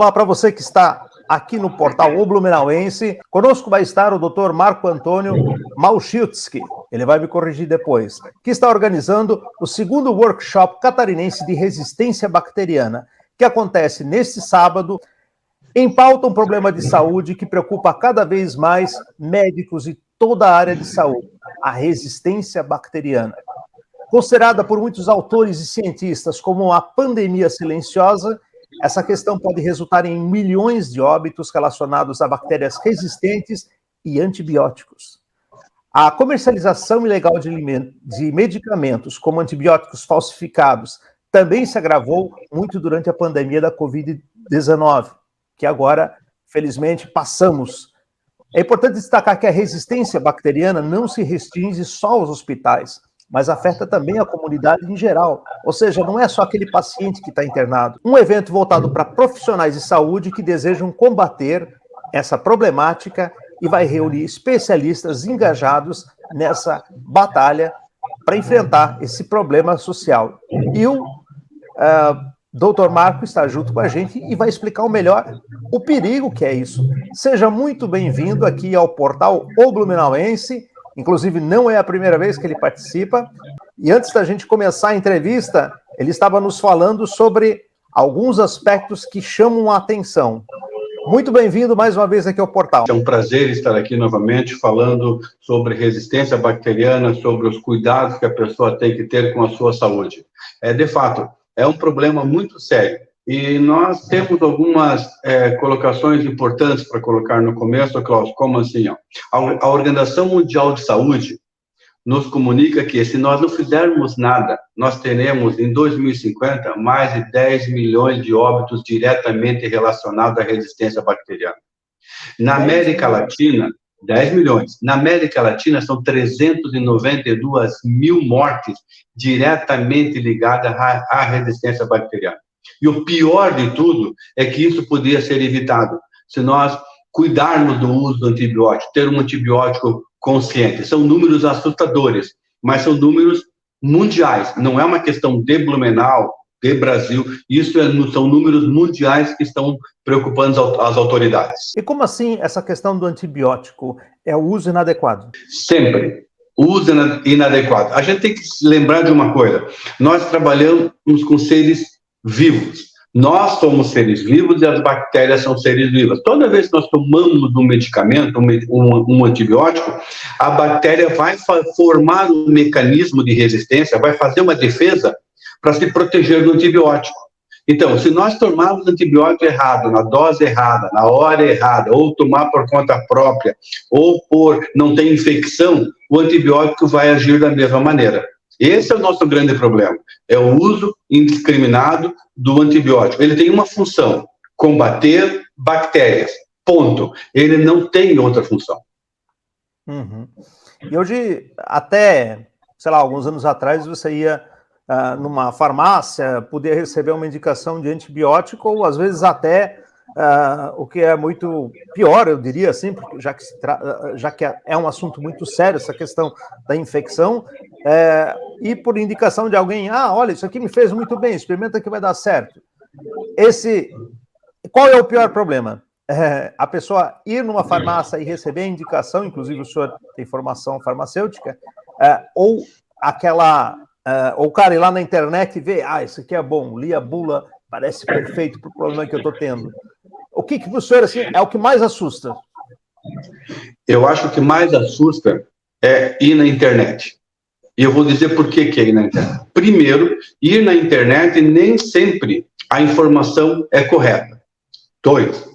Olá para você que está aqui no portal O Blumenauense. Conosco vai estar o Dr. Marco Antônio Malchitsky, ele vai me corrigir depois, que está organizando o segundo workshop catarinense de resistência bacteriana, que acontece neste sábado. Em pauta, um problema de saúde que preocupa cada vez mais médicos e toda a área de saúde, a resistência bacteriana. Considerada por muitos autores e cientistas como a pandemia silenciosa, essa questão pode resultar em milhões de óbitos relacionados a bactérias resistentes e antibióticos. A comercialização ilegal de medicamentos, como antibióticos falsificados, também se agravou muito durante a pandemia da Covid-19, que agora, felizmente, passamos. É importante destacar que a resistência bacteriana não se restringe só aos hospitais, mas afeta também a comunidade em geral. Ou seja, não é só aquele paciente que está internado. Um evento voltado para profissionais de saúde que desejam combater essa problemática e vai reunir especialistas engajados nessa batalha para enfrentar esse problema social. E o Dr. Marco está junto com a gente e vai explicar melhor o perigo que é isso. Seja muito bem-vindo aqui ao portal O Blumenauense. Inclusive, não é a primeira vez que ele participa. E antes da gente começar a entrevista, ele estava nos falando sobre alguns aspectos que chamam a atenção. Muito bem-vindo mais uma vez aqui ao portal. É um prazer estar aqui novamente falando sobre resistência bacteriana, sobre os cuidados que a pessoa tem que ter com a sua saúde. De fato, é um problema muito sério. E nós temos algumas colocações importantes para colocar no começo, Klaus, como assim? A Organização Mundial de Saúde nos comunica que se nós não fizermos nada, nós teremos em 2050 mais de 10 milhões de óbitos diretamente relacionados à resistência bacteriana. Na América Latina, 10 milhões. Na América Latina são 392 mil mortes diretamente ligadas à resistência bacteriana. E o pior de tudo é que isso poderia ser evitado se nós cuidarmos do uso do antibiótico, ter um antibiótico consciente. São números assustadores, mas são números mundiais. Não é uma questão de Blumenau, de Brasil. Isso são números mundiais que estão preocupando as autoridades. E como assim essa questão do antibiótico é o uso inadequado? Sempre. O uso inadequado. A gente tem que se lembrar de uma coisa. Nós trabalhamos com seres vivos. Nós somos seres vivos e as bactérias são seres vivos. Toda vez que nós tomamos um medicamento, um antibiótico, a bactéria vai formar um mecanismo de resistência, vai fazer uma defesa para se proteger do antibiótico. Então, se nós tomarmos antibiótico errado, na dose errada, na hora errada, ou tomar por conta própria, ou por não ter infecção, o antibiótico vai agir da mesma maneira. Esse é o nosso grande problema, é o uso indiscriminado do antibiótico. Ele tem uma função, combater bactérias, ponto. Ele não tem outra função. Uhum. E hoje, até, sei lá, alguns anos atrás, você ia numa farmácia, poder receber uma indicação de antibiótico, ou às vezes até, o que é muito pior, eu diria assim, porque já que é um assunto muito sério, essa questão da infecção, e por indicação de alguém, olha, isso aqui me fez muito bem, experimenta que vai dar certo. Qual é o pior problema? A pessoa ir numa farmácia e receber a indicação, inclusive o senhor tem formação farmacêutica, ou o cara ir lá na internet e ver, isso aqui é bom, li a bula, parece perfeito para o problema que eu estou tendo. O que para o senhor assim, é o que mais assusta? Eu acho que o que mais assusta é ir na internet. E eu vou dizer por que é ir na internet. Primeiro, ir na internet nem sempre a informação é correta. 2,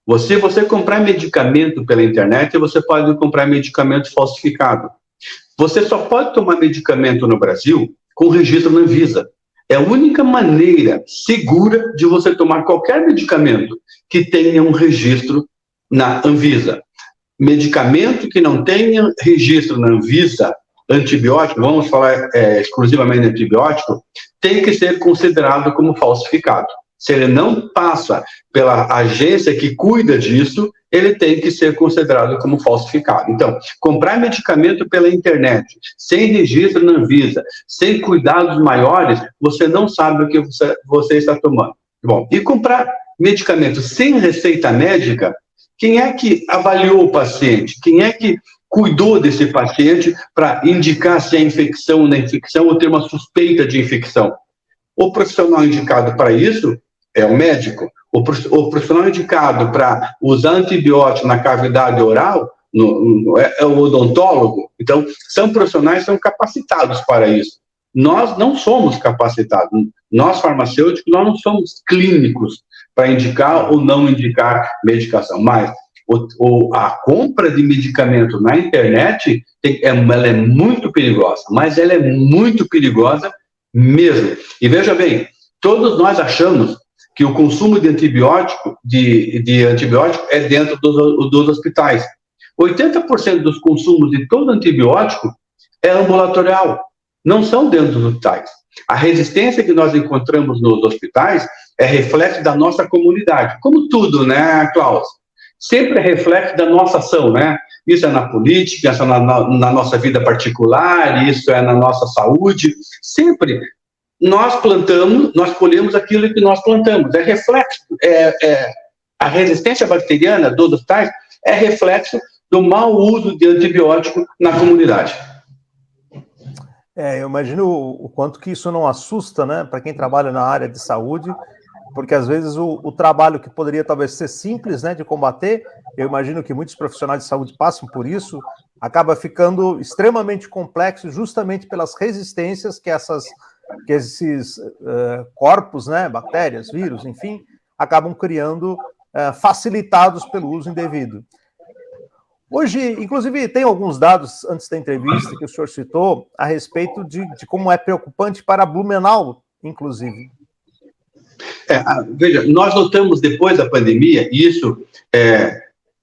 você comprar medicamento pela internet, você pode comprar medicamento falsificado. Você só pode tomar medicamento no Brasil com registro na Anvisa. É a única maneira segura de você tomar qualquer medicamento que tenha um registro na Anvisa. Medicamento que não tenha registro na Anvisa, antibiótico, vamos falar exclusivamente de antibiótico, tem que ser considerado como falsificado. Se ele não passa pela agência que cuida disso, ele tem que ser considerado como falsificado. Então, comprar medicamento pela internet, sem registro na Anvisa, sem cuidados maiores, você não sabe o que você está tomando. Bom, e comprar medicamento sem receita médica, quem é que avaliou o paciente? Quem é que cuidou desse paciente para indicar se é infecção ou não é infecção ou ter uma suspeita de infecção? O profissional indicado para isso é o médico. O profissional indicado para usar antibiótico na cavidade oral é o odontólogo. Então, são profissionais que são capacitados para isso. Nós não somos capacitados. Nós, farmacêuticos, nós não somos clínicos para indicar ou não indicar medicação. Mas a compra de medicamento na internet, ela é muito perigosa. Mas ela é muito perigosa mesmo. E veja bem, todos nós achamos que o consumo de antibiótico, é dentro dos hospitais. 80% dos consumos de todo antibiótico é ambulatorial, não são dentro dos hospitais. A resistência que nós encontramos nos hospitais é reflexo da nossa comunidade. Como tudo, né, Klaus? Sempre é reflexo da nossa ação, né? Isso é na política, isso é na nossa vida particular, isso é na nossa saúde. Sempre nós plantamos, nós colhemos aquilo que nós plantamos. É reflexo. A resistência bacteriana dos hospitais é reflexo do mau uso de antibiótico na comunidade. Eu imagino o quanto que isso não assusta, né, para quem trabalha na área de saúde, porque às vezes o trabalho que poderia talvez ser simples, né, de combater, eu imagino que muitos profissionais de saúde passam por isso, acaba ficando extremamente complexo justamente pelas resistências que esses corpos, né, bactérias, vírus, enfim, acabam criando, facilitados pelo uso indevido. Hoje, inclusive, tem alguns dados, antes da entrevista, que o senhor citou, a respeito de como é preocupante para Blumenau, inclusive. Veja, nós notamos depois da pandemia, isso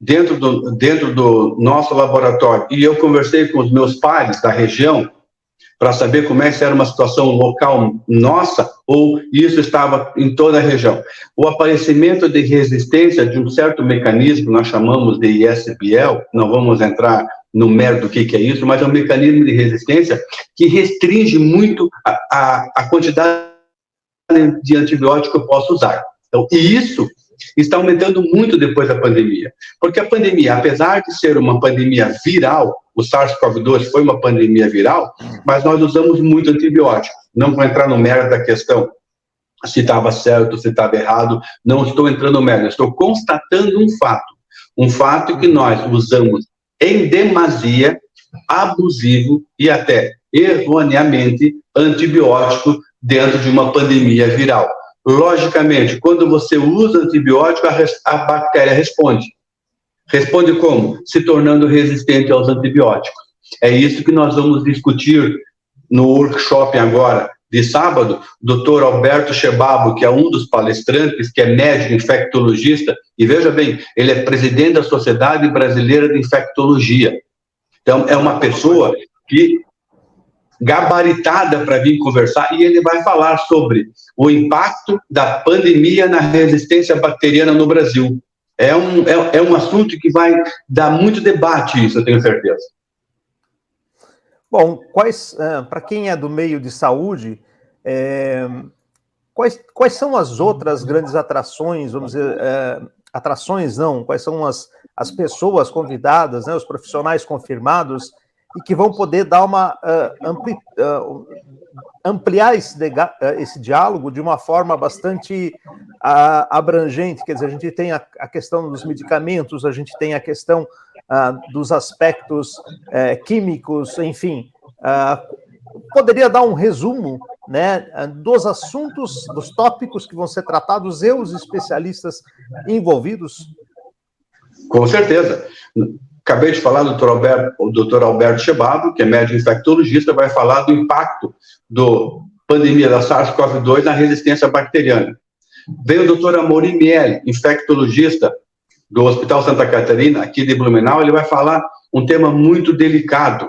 dentro do nosso laboratório, e eu conversei com os meus pares da região, para saber como é que era uma situação local nossa, ou isso estava em toda a região. O aparecimento de resistência de um certo mecanismo, nós chamamos de ISBL, não vamos entrar no mérito do que é isso, mas é um mecanismo de resistência que restringe muito a quantidade de antibiótico que eu posso usar. Então, e isso está aumentando muito depois da pandemia, porque a pandemia, apesar de ser uma pandemia viral, o SARS-CoV-2 foi uma pandemia viral, mas nós usamos muito antibiótico. Não vou entrar no mérito da questão, se estava certo, se estava errado, não estou entrando no mérito, estou constatando um fato que nós usamos em demasia, abusivo e até erroneamente antibiótico dentro de uma pandemia viral. Logicamente, quando você usa antibiótico, a bactéria responde. Responde como? Se tornando resistente aos antibióticos. É isso que nós vamos discutir no workshop agora, de sábado. O Dr. Alberto Chebabo, que é um dos palestrantes, que é médico infectologista, e veja bem, ele é presidente da Sociedade Brasileira de Infectologia. Então, é uma pessoa que gabaritada para vir conversar, e ele vai falar sobre o impacto da pandemia na resistência bacteriana no Brasil. É um assunto que vai dar muito debate, isso eu tenho certeza. Bom, para quem é do meio de saúde, quais são as outras grandes atrações, vamos dizer, atrações não, quais são as pessoas convidadas, né, os profissionais confirmados, e que vão poder dar ampliar esse diálogo de uma forma bastante abrangente. Quer dizer, a gente tem a questão dos medicamentos, a gente tem a questão dos aspectos químicos, enfim. Poderia dar um resumo, né, dos assuntos, dos tópicos que vão ser tratados e os especialistas envolvidos? Com certeza. Acabei de falar do Dr. Alberto Chebabo, que é médico infectologista, vai falar do impacto da pandemia da SARS-CoV-2 na resistência bacteriana. Vem o Dr. Amorim Miele, infectologista do Hospital Santa Catarina, aqui de Blumenau. Ele vai falar um tema muito delicado,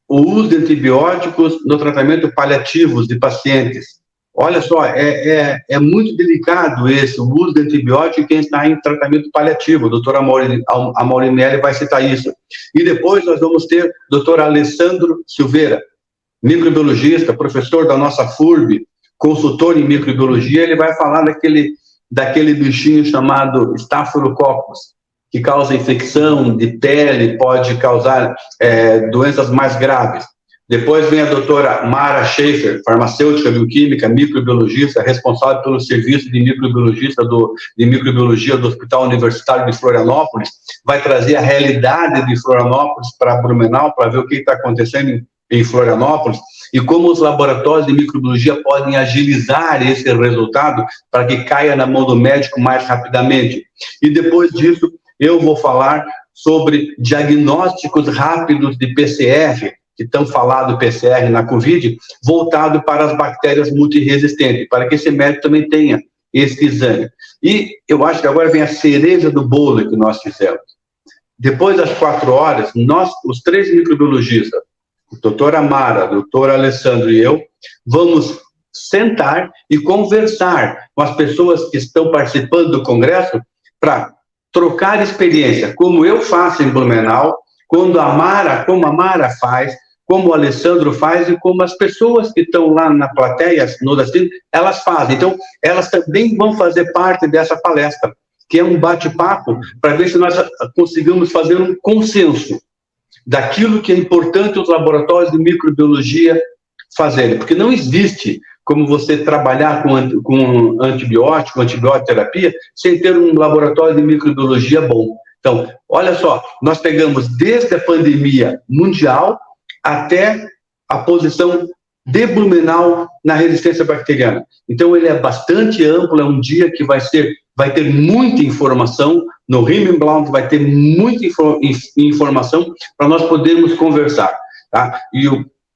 o uso de antibióticos no tratamento paliativo de pacientes. Olha só, é muito delicado o uso de antibiótico em quem está em tratamento paliativo. O doutor Amorim Miele vai citar isso. E depois nós vamos ter o doutor Alessandro Silveira, microbiologista, professor da nossa FURB, consultor em microbiologia. Ele vai falar daquele bichinho chamado Staphylococcus, que causa infecção de pele, pode causar doenças mais graves. Depois vem a doutora Mara Schaefer, farmacêutica, bioquímica, microbiologista, responsável pelo serviço de microbiologia do Hospital Universitário de Florianópolis, vai trazer a realidade de Florianópolis para Blumenau, para ver o que está acontecendo em Florianópolis, e como os laboratórios de microbiologia podem agilizar esse resultado para que caia na mão do médico mais rapidamente. E depois disso, eu vou falar sobre diagnósticos rápidos de PCR, que estão falando PCR na Covid, voltado para as bactérias multiresistentes, para que esse médico também tenha esse exame. E eu acho que agora vem a cereja do bolo que nós fizemos. Depois das 4 horas, nós, os 3 microbiologistas, o doutor Amara, o doutor Alessandro e eu, vamos sentar e conversar com as pessoas que estão participando do congresso para trocar experiência, como eu faço em Blumenau, como a Mara faz, como o Alessandro faz e como as pessoas que estão lá na plateia, elas fazem. Então, elas também vão fazer parte dessa palestra, que é um bate-papo para ver se nós conseguimos fazer um consenso daquilo que é importante os laboratórios de microbiologia fazerem, porque não existe como você trabalhar com antibiótico, antibioterapia, sem ter um laboratório de microbiologia bom. Então, olha só, nós pegamos desde a pandemia mundial até a posição de Blumenau na resistência bacteriana. Então, ele é bastante amplo, é um dia que vai ter muita informação, no Himmelblaut vai ter muita informação para nós podermos conversar. Tá? E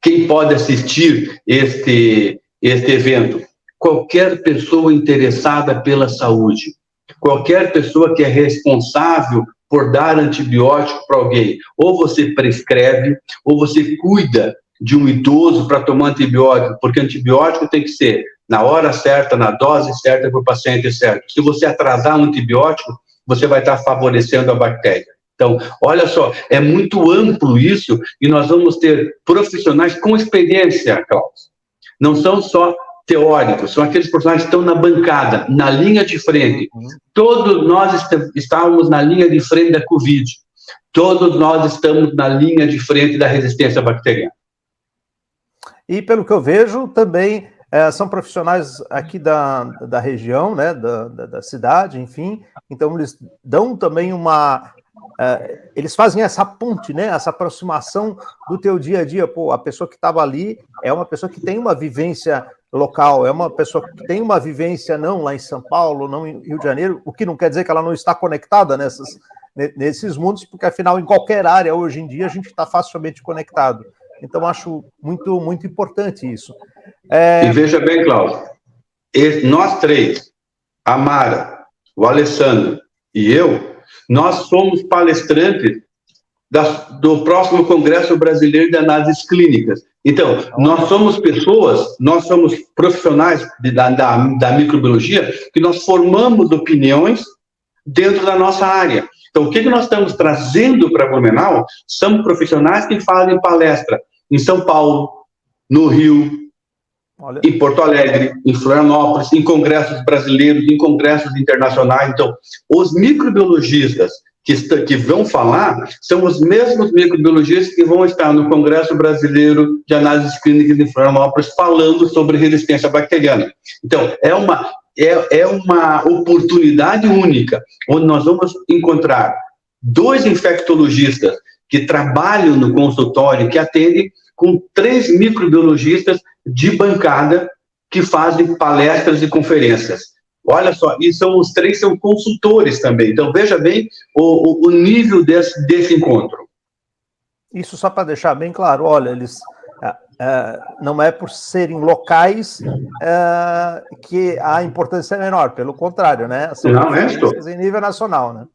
quem pode assistir este evento? Qualquer pessoa interessada pela saúde, qualquer pessoa que é responsável por dar antibiótico para alguém. Ou você prescreve, ou você cuida de um idoso para tomar antibiótico, porque antibiótico tem que ser na hora certa, na dose certa, para o paciente certo. Se você atrasar um antibiótico, você vai estar favorecendo a bactéria. Então, olha só, é muito amplo isso, e nós vamos ter profissionais com experiência, Klaus. Não são só teóricos, são aqueles profissionais que estão na bancada, na linha de frente. Todos nós estávamos na linha de frente da Covid. Todos nós estamos na linha de frente da resistência bacteriana. E, pelo que eu vejo, também são profissionais aqui da região, né, da cidade, enfim. Então, eles dão também eles fazem essa ponte, né, essa aproximação do teu dia a dia. Pô, a pessoa que estava ali é uma pessoa que tem uma vivência local, é uma pessoa que tem uma vivência não lá em São Paulo, não em Rio de Janeiro, o que não quer dizer que ela não está conectada nesses mundos, porque, afinal, em qualquer área, hoje em dia, a gente está facilmente conectado. Então, acho muito, muito importante isso. E veja bem, Klaus, nós 3, a Mara, o Alessandro e eu, nós somos palestrantes do próximo Congresso Brasileiro de Análises Clínicas. Então, nós somos profissionais da microbiologia que nós formamos opiniões dentro da nossa área. Então, o que nós estamos trazendo para Blumenau são profissionais que fazem palestra em São Paulo, no Rio, em Porto Alegre, em Florianópolis, em congressos brasileiros, em congressos internacionais. Então, os microbiologistas que vão falar são os mesmos microbiologistas que vão estar no Congresso Brasileiro de Análises Clínicas de Florianópolis falando sobre resistência bacteriana. Então, é uma oportunidade única, onde nós vamos encontrar 2 infectologistas que trabalham no consultório, que atendem, com 3 microbiologistas de bancada que fazem palestras e conferências. Olha só, e os 3 são consultores também. Então, veja bem o nível desse encontro. Isso só para deixar bem claro, olha, eles não é por serem locais que a importância é menor, pelo contrário, né? São conferências em nível nacional,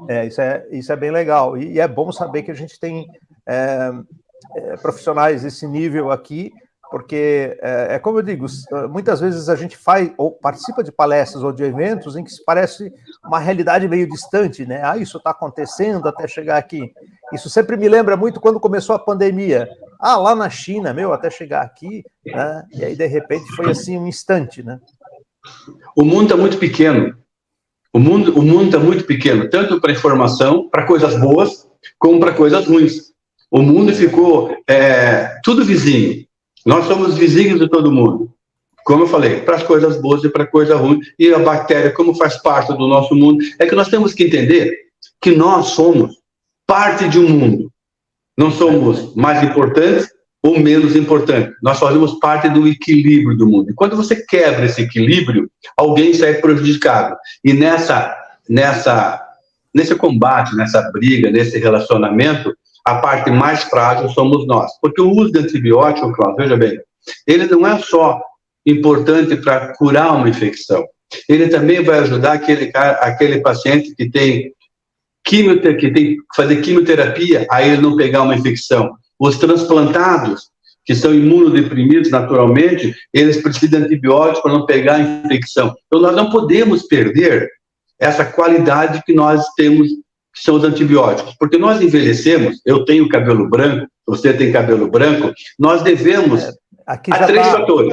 né? Isso é bem legal. E é bom saber que a gente tem profissionais desse nível aqui, porque, como eu digo, muitas vezes a gente faz ou participa de palestras ou de eventos em que se parece uma realidade meio distante, né? Isso está acontecendo até chegar aqui. Isso sempre me lembra muito quando começou a pandemia. Lá na China, até chegar aqui, né? E aí, de repente, foi assim um instante, né? O mundo está muito pequeno. O mundo está muito pequeno, tanto para informação, para coisas boas, como para coisas ruins. O mundo ficou tudo vizinho. Nós somos vizinhos de todo mundo. Como eu falei, para as coisas boas e para coisas ruins. E a bactéria, como faz parte do nosso mundo, é que nós temos que entender que nós somos parte de um mundo. Não somos mais importantes ou menos importantes. Nós fazemos parte do equilíbrio do mundo. E quando você quebra esse equilíbrio, alguém sai prejudicado. E nesse combate, nessa briga, nesse relacionamento, a parte mais frágil somos nós. Porque o uso de antibiótico, Cláudio, veja bem, ele não é só importante para curar uma infecção. Ele também vai ajudar aquele paciente que tem que fazer quimioterapia, a ele não pegar uma infecção. Os transplantados, que são imunodeprimidos naturalmente, eles precisam de antibióticos para não pegar a infecção. Então, nós não podemos perder essa qualidade que nós temos, que são os antibióticos. Porque nós envelhecemos, eu tenho cabelo branco, você tem cabelo branco, nós devemos a 3 fatores.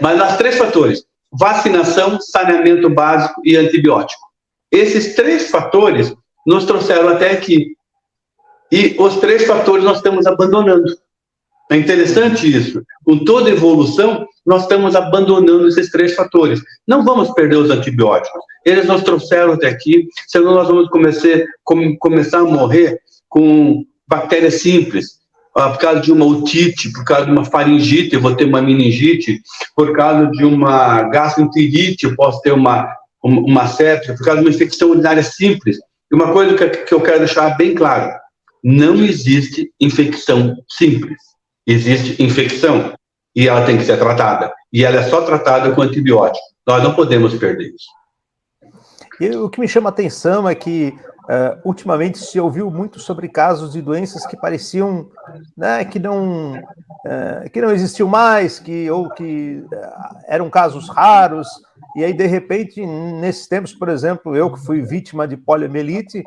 Mas as 3 fatores: vacinação, saneamento básico e antibiótico. Esses 3 fatores nos trouxeram até aqui. E os 3 fatores nós estamos abandonando. É interessante isso. Com toda evolução, nós estamos abandonando esses 3 fatores. Não vamos perder os antibióticos. Eles nos trouxeram até aqui, senão nós vamos começar a morrer com bactérias simples. Por causa de uma otite, por causa de uma faringite, eu vou ter uma meningite. Por causa de uma gastroenterite, eu posso ter uma sepse. Por causa de uma infecção urinária simples. E uma coisa que eu quero deixar bem claro: não existe infecção simples. Existe infecção e ela tem que ser tratada. E ela é só tratada com antibiótico. Nós não podemos perder isso. E o que me chama a atenção é que ultimamente se ouviu muito sobre casos de doenças que pareciam, né, que não existiam mais, que eram casos raros. E aí, de repente, nesses tempos, por exemplo, eu que fui vítima de poliomielite,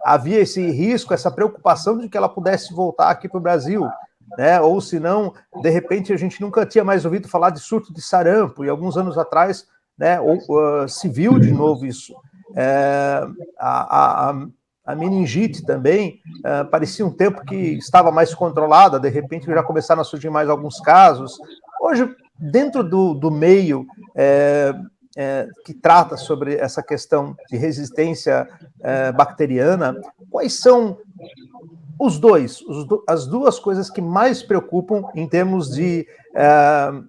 havia esse risco, essa preocupação de que ela pudesse voltar aqui para o Brasil, né? Ou se não, de repente a gente nunca tinha mais ouvido falar de surto de sarampo, e alguns anos atrás, né, se viu de novo isso. A meningite também parecia um tempo que estava mais controlada, de repente já começaram a surgir mais alguns casos. Hoje, dentro do meio que trata sobre essa questão de resistência bacteriana, quais são as duas coisas que mais preocupam em termos de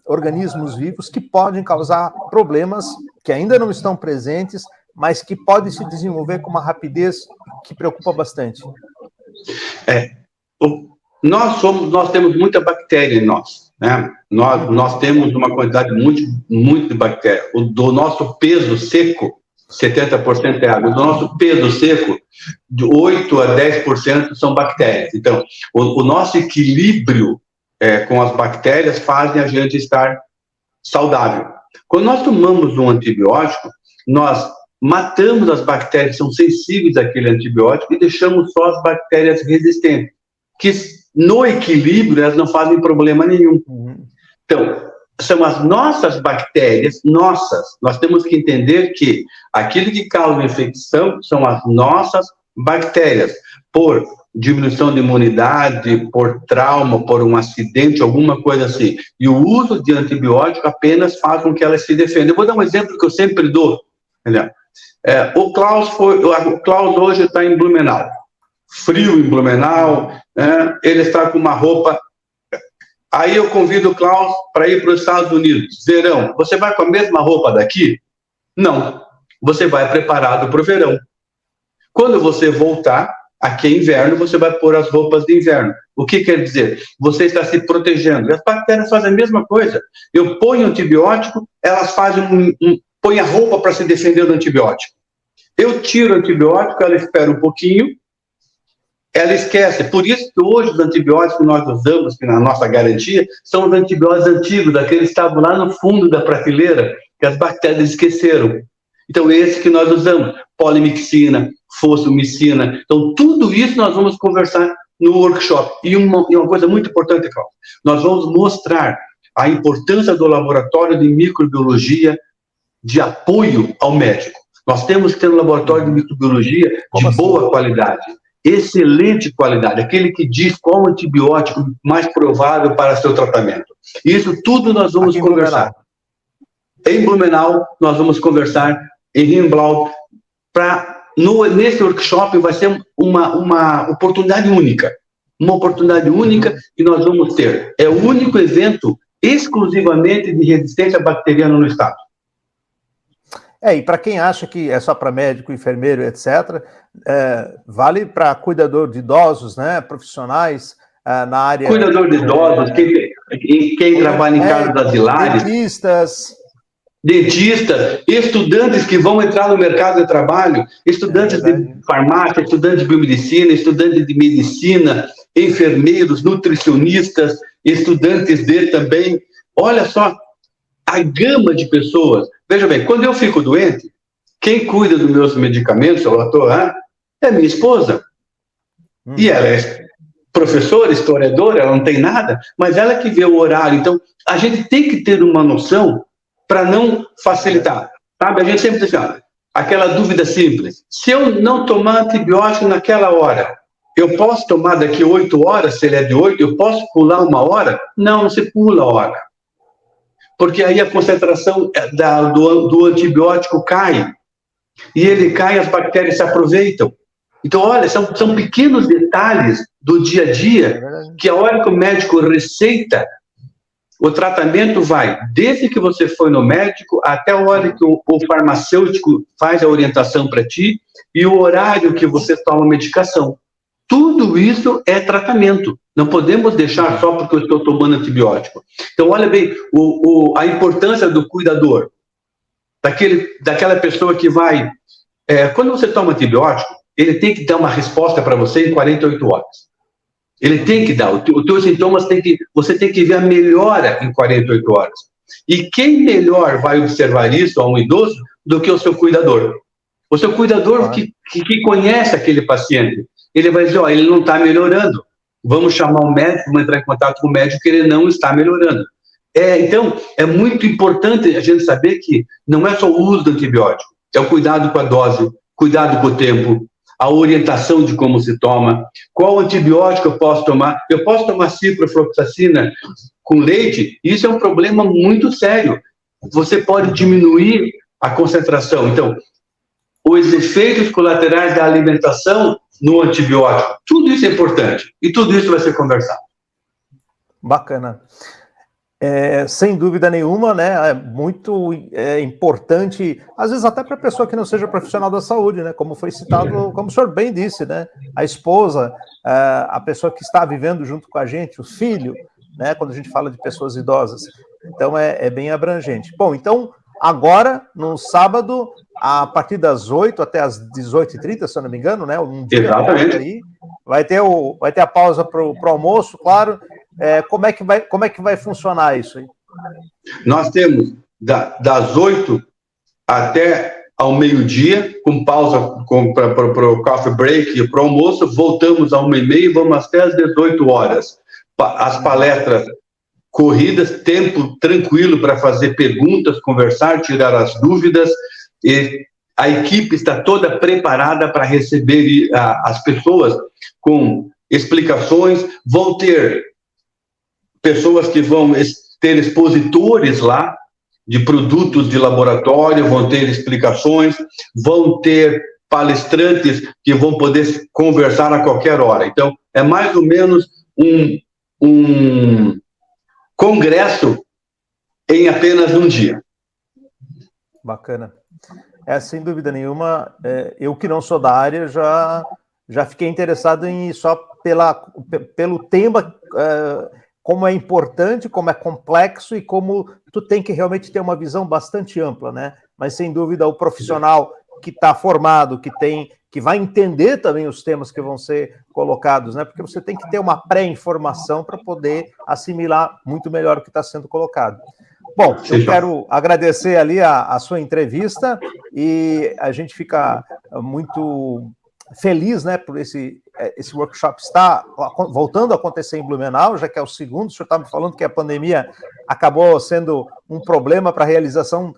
organismos vivos que podem causar problemas que ainda não estão presentes, mas que podem se desenvolver com uma rapidez que preocupa bastante? Nós temos muita bactéria em nós, né? Nós temos uma quantidade muito de bactéria. Do nosso peso seco, 70% é água. Do nosso peso seco, de 8 a 10% são bactérias. Então, o nosso equilíbrio com as bactérias fazem a gente estar saudável. Quando nós tomamos um antibiótico, nós matamos as bactérias que são sensíveis àquele antibiótico e deixamos só as bactérias resistentes, que no equilíbrio elas não fazem problema nenhum. Então, são as nossas bactérias, nós temos que entender que aquilo que causa infecção são as nossas bactérias, por diminuição de imunidade, por trauma, por um acidente, alguma coisa assim. E o uso de antibiótico apenas faz com que elas se defendam. Eu vou dar um exemplo que eu sempre dou. O Klaus hoje está em Blumenau, frio em Blumenau, ele está com uma roupa. Aí eu convido o Klaus para ir para os Estados Unidos, verão. Você vai com a mesma roupa daqui? Não. Você vai preparado para o verão. Quando você voltar, aqui é inverno, você vai pôr as roupas de inverno. O que quer dizer? Você está se protegendo. E as bactérias fazem a mesma coisa. Eu ponho antibiótico, elas fazem põe a roupa para se defender do antibiótico. Eu tiro o antibiótico, ela espera um pouquinho, ela esquece. Por isso que hoje os antibióticos que nós usamos, que na nossa garantia, são os antibióticos antigos, daqueles que estavam lá no fundo da prateleira, que as bactérias esqueceram. Então, esse que nós usamos, polimixina, fosfomicina. Então, tudo isso nós vamos conversar no workshop. E uma coisa muito importante, Cláudio, nós vamos mostrar a importância do laboratório de microbiologia de apoio ao médico. Nós temos que ter um laboratório de microbiologia de boa qualidade, excelente qualidade, aquele que diz qual antibiótico mais provável para seu tratamento. Isso tudo nós vamos conversar. Em Blumenau, nós vamos conversar em Rimblau, nesse workshop vai ser uma oportunidade única. Uma oportunidade única que nós vamos ter. É o único evento exclusivamente de resistência bacteriana no estado. E para quem acha que é só para médico, enfermeiro, etc., vale para cuidador de idosos, né, profissionais na área... Cuidador de idosos, quem trabalha em casas asilares... Dentistas, estudantes que vão entrar no mercado de trabalho, estudantes de farmácia, estudantes de biomedicina, estudantes de medicina, enfermeiros, nutricionistas, estudantes de também... Olha só, a gama de pessoas... Veja bem, quando eu fico doente, quem cuida dos meus medicamentos, é minha esposa. E ela é professora, historiadora, ela não tem nada, mas ela que vê o horário. Então, a gente tem que ter uma noção para não facilitar. Sabe? A gente sempre diz assim, aquela dúvida simples. Se eu não tomar antibiótico naquela hora, eu posso tomar daqui 8 horas, se ele é de 8, eu posso pular 1 hora? Não, não se pula a hora. Porque aí a concentração do antibiótico cai. E ele cai, as bactérias se aproveitam. Então, olha, são pequenos detalhes do dia a dia que a hora que o médico receita, o tratamento vai desde que você foi no médico até a hora que o farmacêutico faz a orientação para ti e o horário que você toma a medicação. Tudo isso é tratamento. Não podemos deixar só porque eu estou tomando antibiótico. Então, olha bem, a importância do cuidador, daquela pessoa que vai... quando você toma antibiótico, ele tem que dar uma resposta para você em 48 horas. Ele tem que dar. Os teus sintomas você tem que ver a melhora em 48 horas. E quem melhor vai observar isso a um idoso do que o seu cuidador? O seu cuidador que conhece aquele paciente. Ele vai dizer, ele não está melhorando. Vamos chamar o médico, vamos entrar em contato com o médico que ele não está melhorando. Então, é muito importante a gente saber que não é só o uso do antibiótico, é o cuidado com a dose, cuidado com o tempo, a orientação de como se toma, qual antibiótico eu posso tomar. Eu posso tomar ciprofloxacina com leite? Isso é um problema muito sério. Você pode diminuir a concentração. Então, os efeitos colaterais da alimentação no antibiótico, tudo isso é importante. E tudo isso vai ser conversado. Bacana. Sem dúvida nenhuma, né? É muito importante, às vezes até para a pessoa que não seja profissional da saúde, né? Como foi citado, como o senhor bem disse, né? A esposa, a pessoa que está vivendo junto com a gente, o filho, né? Quando a gente fala de pessoas idosas. Então, é bem abrangente. Bom, então, agora, no sábado, a partir das 8 até as 18h30, se eu não me engano, né? Um dia. Exatamente. Aí, vai ter a pausa para o almoço, claro. Como é que vai funcionar isso aí? Nós temos das 8 até ao meio-dia, com pausa para o coffee break e para o almoço, voltamos a 1h30 e vamos até às 18 horas. As palestras corridas, tempo tranquilo para fazer perguntas, conversar, tirar as dúvidas, e a equipe está toda preparada para receber as pessoas com explicações. Vão ter pessoas que vão ter expositores lá de produtos de laboratório, vão ter explicações, vão ter palestrantes que vão poder conversar a qualquer hora. Então, é mais ou menos um congresso em apenas um dia. Bacana. Sem dúvida nenhuma, eu que não sou da área, já fiquei interessado em só pelo tema, como é importante, como é complexo e como tu tem que realmente ter uma visão bastante ampla, né? Mas, sem dúvida, o profissional que está formado, que vai entender também os temas que vão ser colocados, né? Porque você tem que ter uma pré-informação para poder assimilar muito melhor o que está sendo colocado. Bom, eu quero agradecer ali a sua entrevista e a gente fica muito feliz, né, por esse workshop está voltando a acontecer em Blumenau, já que é o segundo. O senhor está me falando que a pandemia acabou sendo um problema para a realização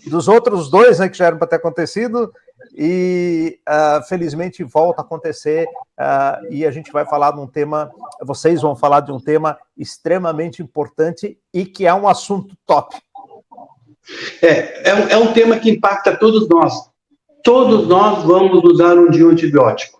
dos outros dois, né, que já eram para ter acontecido, e felizmente volta a acontecer, e a gente vai falar de um tema, vocês vão falar de um tema extremamente importante e que é um assunto top. É um tema que impacta todos nós. Todos nós vamos usar um dia um antibiótico.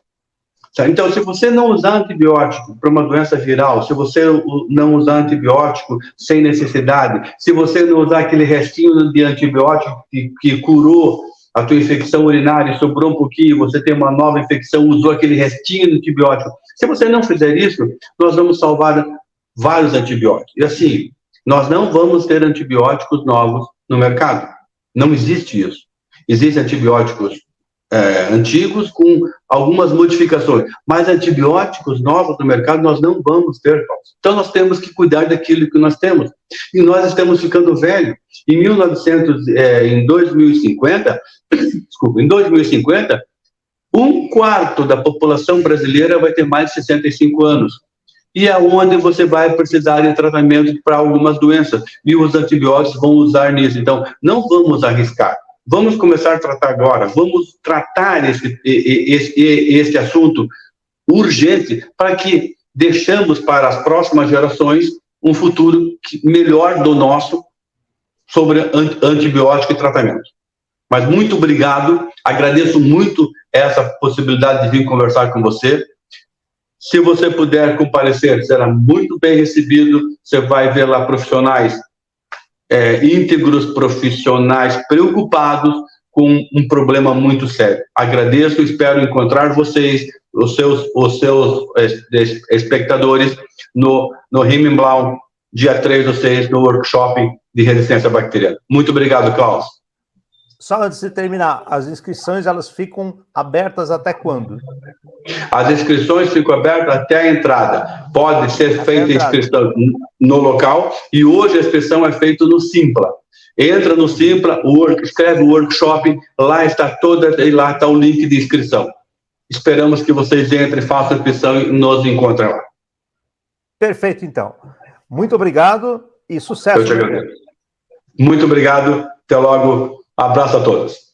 Então, se você não usar antibiótico para uma doença viral, se você não usar antibiótico sem necessidade, se você não usar aquele restinho de antibiótico que curou a tua infecção urinária, sobrou um pouquinho, você tem uma nova infecção, usou aquele restinho de antibiótico. Se você não fizer isso, nós vamos salvar vários antibióticos. E assim, nós não vamos ter antibióticos novos no mercado. Não existe isso. Existem antibióticos antigos com algumas modificações, mas antibióticos novos no mercado nós não vamos ter. Então nós temos que cuidar daquilo que nós temos. E nós estamos ficando velhos. Em 2050, um quarto da população brasileira vai ter mais de 65 anos. E é onde você vai precisar de tratamento para algumas doenças. E os antibióticos vão usar nisso. Então, não vamos arriscar. Vamos começar a tratar agora. Vamos tratar esse assunto urgente para que deixemos para as próximas gerações um futuro melhor do nosso sobre antibiótico e tratamento. Mas muito obrigado. Agradeço muito essa possibilidade de vir conversar com você. Se você puder comparecer, será muito bem recebido. Você vai ver lá profissionais íntegros, profissionais preocupados com um problema muito sério. Agradeço, espero encontrar vocês, os seus espectadores, no Himmelblau, dia 3/6, no workshop de resistência bacteriana. Muito obrigado, Klaus. Só antes de terminar, as inscrições elas ficam abertas até quando? As inscrições ficam abertas até a entrada. Pode ser feita a inscrição no local, e hoje a inscrição é feita no Simpla. Entra no Simpla, escreve o workshop, lá está e lá está o link de inscrição. Esperamos que vocês entrem, façam a inscrição e nos encontrem lá. Perfeito, então. Muito obrigado e sucesso. Eu te agradeço. Muito obrigado. Até logo. Abraço a todos.